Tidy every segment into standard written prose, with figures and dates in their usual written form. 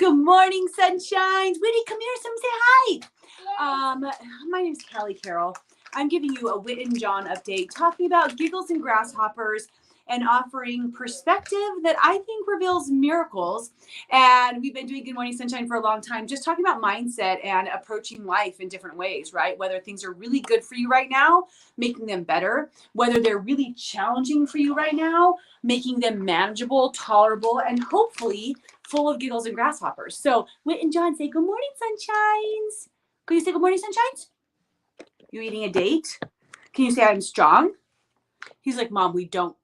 Good morning, sunshines. Whitty, come here. Some say hi. My name's Callie Carroll. I'm giving you a Whitten John update, talking about Giggles and Grasshoppers and offering perspective that I think reveals miracles. And we've been doing Good Morning Sunshine for a long time, just talking about mindset and approaching life in different ways, right? Whether things are really good for you right now, making them better, whether they're really challenging for you right now, making them manageable, tolerable, and hopefully full of giggles and grasshoppers. So Whit and John say, good morning, sunshines. Can you say good morning, sunshines? You eating a date? Can you say I'm strong? He's like, Mom, we don't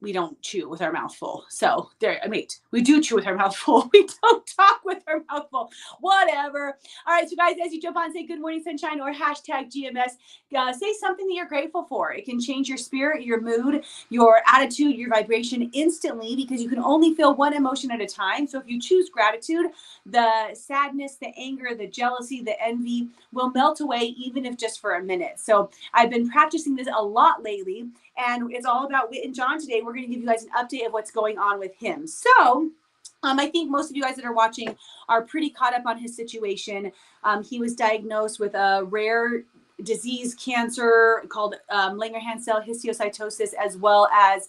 chew with our mouth full. So there, wait, we do chew with our mouth full. We don't talk with our mouth full. Whatever. All right, so guys, as you jump on, say good morning, sunshine, or hashtag GMS. Say something that you're grateful for. It can change your spirit, your mood, your attitude, your vibration instantly, because you can only feel one emotion at a time. So if you choose gratitude, the sadness, the anger, the jealousy, the envy will melt away, even if just for a minute. So I've been practicing this a lot lately, and it's all about Whit and John today. We're going to give you guys an update of what's going on with him. So I think most of you guys that are watching are pretty caught up on his situation. He was diagnosed with a rare disease, cancer called Langerhans cell histiocytosis, as well as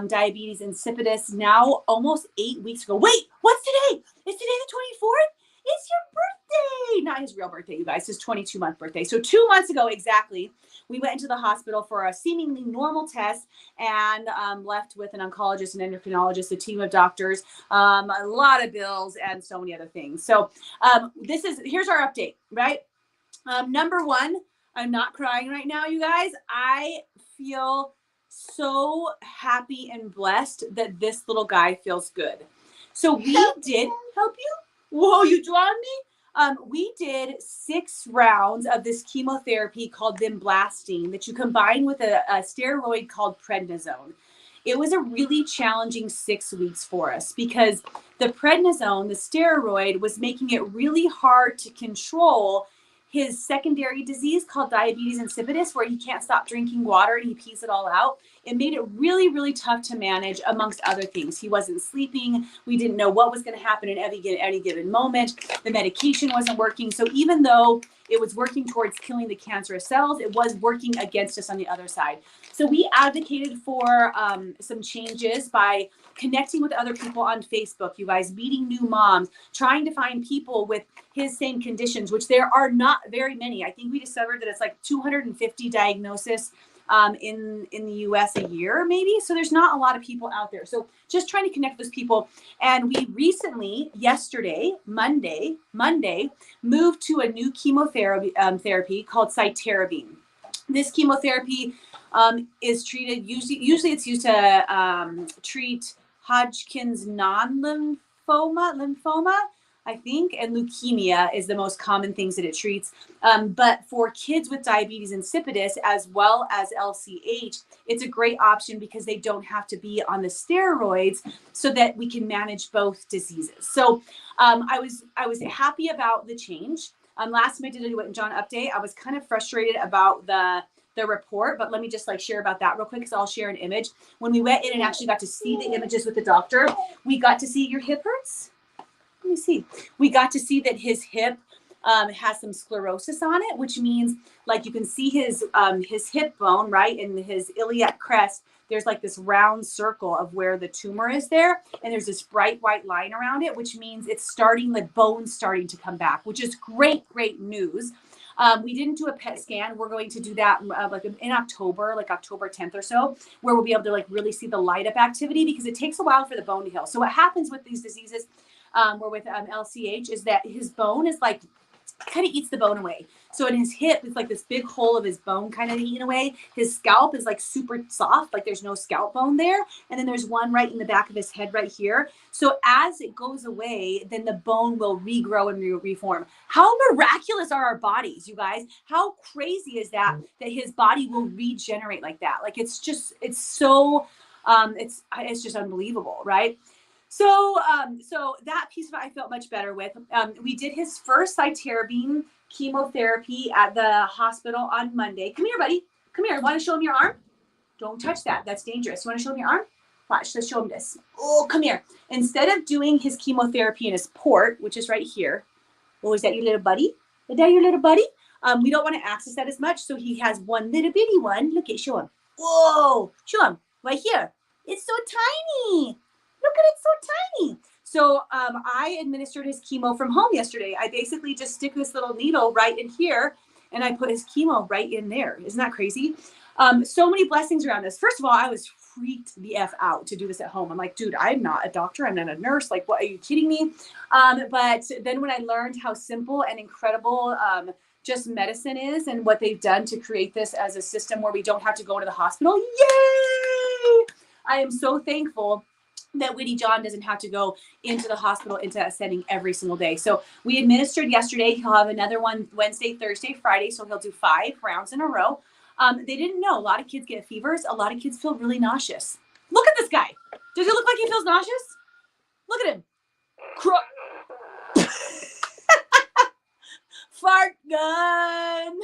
diabetes insipidus. Now, almost 8 weeks ago. Wait, what's today? Is today the 24th? It's your birthday. Not his real birthday, you guys. His 22-month birthday. So 2 months ago exactly, we went into the hospital for a seemingly normal test and left with an oncologist, an endocrinologist, a team of doctors, a lot of bills, and so many other things. So here's our update, right? Number one, I'm not crying right now, you guys. I feel so happy and blessed that this little guy feels good. So we did help you. Whoa, you drawn me? We did 6 rounds of this chemotherapy called vinblastine that you combine with a steroid called prednisone. It was a really challenging 6 weeks for us because the prednisone, the steroid, was making it really hard to control his secondary disease called diabetes insipidus, where he can't stop drinking water and he pees it all out. It made it really, really tough to manage, amongst other things. He wasn't sleeping. We didn't know what was going to happen in any given moment. The medication wasn't working. So even though it was working towards killing the cancerous cells, it was working against us on the other side. So we advocated for some changes by connecting with other people on Facebook, you guys, meeting new moms, trying to find people with his same conditions, which there are not very many. I think we discovered that it's like 250 diagnoses in the US a year, maybe. So there's not a lot of people out there. So just trying to connect with those people. And we recently, yesterday, Monday, moved to a new chemotherapy therapy called cytarabine. This chemotherapy is treated, usually it's used to treat Hodgkin's lymphoma, I think, and leukemia is the most common things that it treats. But for kids with diabetes insipidus, as well as LCH, it's a great option because they don't have to be on the steroids, so that we can manage both diseases. So I was happy about the change. Last time I did a Whit and John update, I was kind of frustrated about the report, but let me just share about that real quick, because I'll share an image. When we went in and actually got to see the images with the doctor, we got to see your hip hurts. Let me see. We got to see that his hip has some sclerosis on it, which means you can see his hip bone, right? In his iliac crest, there's this round circle of where the tumor is there. And there's this bright white line around it, which means it's starting, the bone's starting to come back, which is great news. We didn't do a PET scan. We're going to do that in October, October 10th or so, where we'll be able to really see the light up activity, because it takes a while for the bone to heal. So what happens with these diseases, or with LCH, is that his bone is kind of eats the bone away. So in his hip, it's this big hole of his bone kind of eaten away. His scalp is super soft, there's no scalp bone there. And then there's one right in the back of his head right here. So as it goes away, then the bone will regrow and reform. How miraculous are our bodies, you guys? How crazy is that his body will regenerate like that? It's just unbelievable, right? So that piece of it I felt much better with. We did his first cytarabine chemotherapy at the hospital on Monday. Come here, buddy. Come here. Want to show him your arm? Don't touch that. That's dangerous. You want to show him your arm? Watch, let's show him this. Oh, come here. Instead of doing his chemotherapy in his port, which is right here. Oh, is that your little buddy? Is that your little buddy? We don't want to access that as much, so he has one little bitty one. Look at, show him. Whoa, show him right here. It's so tiny. Look at it, so tiny. So I administered his chemo from home yesterday. I basically just stick this little needle right in here, and I put his chemo right in there. Isn't that crazy? So many blessings around this. First of all, I was freaked the F out to do this at home. I'm like, dude, I'm not a doctor. I'm not a nurse. Like, what, are you kidding me? But then when I learned how simple and incredible just medicine is and what they've done to create this as a system where we don't have to go to the hospital, yay! I am so thankful that Whitty John doesn't have to go into the hospital into that setting every single day. So we administered yesterday. He'll have another one Wednesday, Thursday, Friday. So he'll do 5 rounds in a row. They didn't know. A lot of kids get fevers. A lot of kids feel really nauseous. Look at this guy. Does he look like he feels nauseous? Look at him. Fart gun.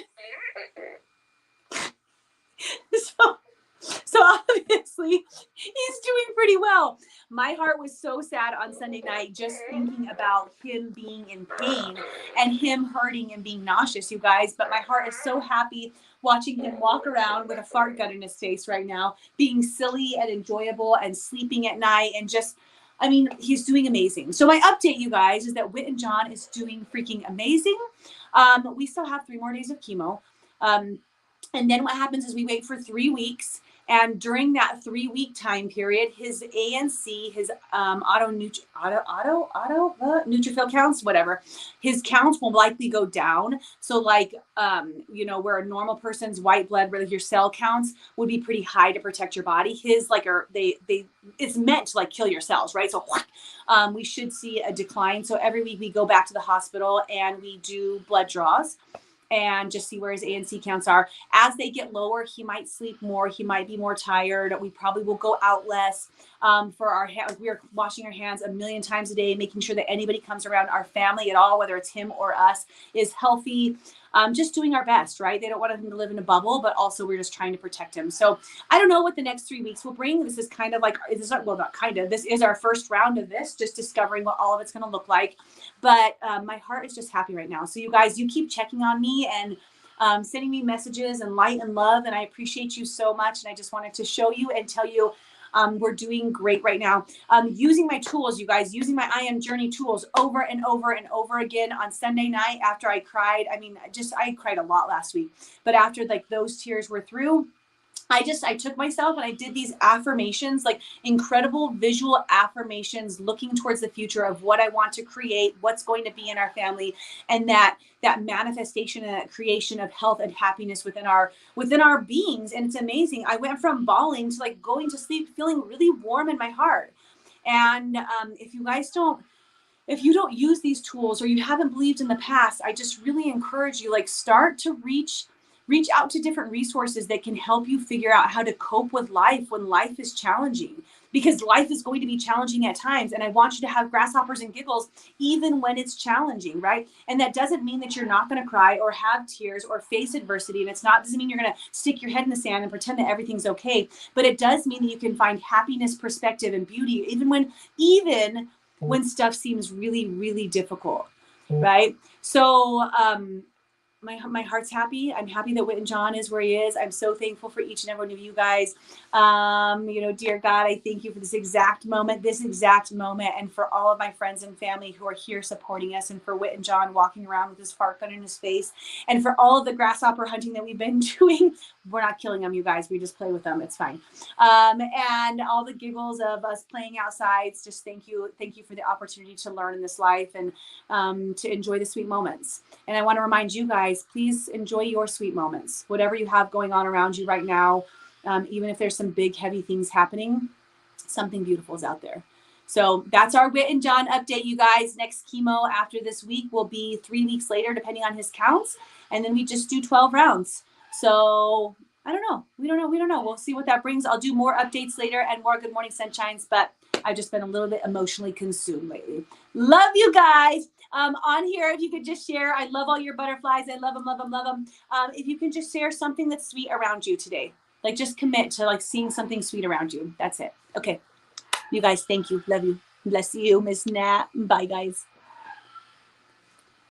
So obviously he's doing pretty well. My heart was so sad on Sunday night just thinking about him being in pain and him hurting and being nauseous, you guys. But my heart is so happy watching him walk around with a fart gun in his face right now, being silly and enjoyable and sleeping at night and just, I mean, he's doing amazing. So my update, you guys, is that Whitten John is doing freaking amazing. We still have 3 more days of chemo. And then what happens is we wait for 3 weeks. And during that 3-week time period, his ANC, his neutrophil counts, whatever, his counts will likely go down. So like, you know, where a normal person's white blood, your cell counts would be pretty high to protect your body. His like are it's meant to like kill your cells, right? So we should see a decline. So every week we go back to the hospital and we do blood draws and just see where his ANC counts are. As they get lower, he might sleep more. He might be more tired. We probably will go out less for our hands. We are washing our hands a million times a day, making sure that anybody comes around our family at all, whether it's him or us, is healthy. Just doing our best, right? They don't want him to live in a bubble, but also we're just trying to protect him. So I don't know what the next 3 weeks will bring. This is kind of like, this is our first round of this, just discovering what all of it's going to look like. But my heart is just happy right now. So you guys, you keep checking on me and sending me messages and light and love. And I appreciate you so much. And I just wanted to show you and tell you we're doing great right now. Using my tools, you guys, using my I Am Journey tools over and over and over again on Sunday night after I cried. I mean, I cried a lot last week, but after like those tears were through, I took myself and I did these affirmations, like incredible visual affirmations, looking towards the future of what I want to create, what's going to be in our family, and that manifestation and that creation of health and happiness within our beings. And it's amazing. I went from bawling to like going to sleep, feeling really warm in my heart. And if you don't use these tools or you haven't believed in the past, I just really encourage you, like, start to reach out to different resources that can help you figure out how to cope with life when life is challenging, because life is going to be challenging at times. And I want you to have grasshoppers and giggles even when it's challenging, right? And that doesn't mean that you're not going to cry or have tears or face adversity. And doesn't mean you're going to stick your head in the sand and pretend that everything's okay. But it does mean that you can find happiness, perspective, and beauty even when stuff seems really, really difficult, right? So, my heart's happy. I'm happy that Whitten John is where he is. I'm so thankful for each and every one of you guys. Dear God, I thank you for this exact moment, and for all of my friends and family who are here supporting us, and for Whitten John walking around with his fart gun in his face, and for all of the grasshopper hunting that we've been doing. We're not killing them, you guys. We just play with them. It's fine. And all the giggles of us playing outside. Just thank you for the opportunity to learn in this life and to enjoy the sweet moments. And I want to remind you guys, please enjoy your sweet moments. Whatever you have going on around you right now, even if there's some big, heavy things happening, something beautiful is out there. So that's our Whitten John update, you guys. Next chemo after this week will be 3 weeks later, depending on his counts. And then we just do 12 rounds. So I don't know. We don't know. We'll see what that brings. I'll do more updates later and more Good Morning Sunshines, but I've just been a little bit emotionally consumed lately. Love you guys. On here, if you could just share, I love all your butterflies. I love them, love them, love them. If you can just share something that's sweet around you today, like just commit to like seeing something sweet around you. That's it. Okay. You guys, thank you. Love you. Bless you, Miss Nat. Bye, guys.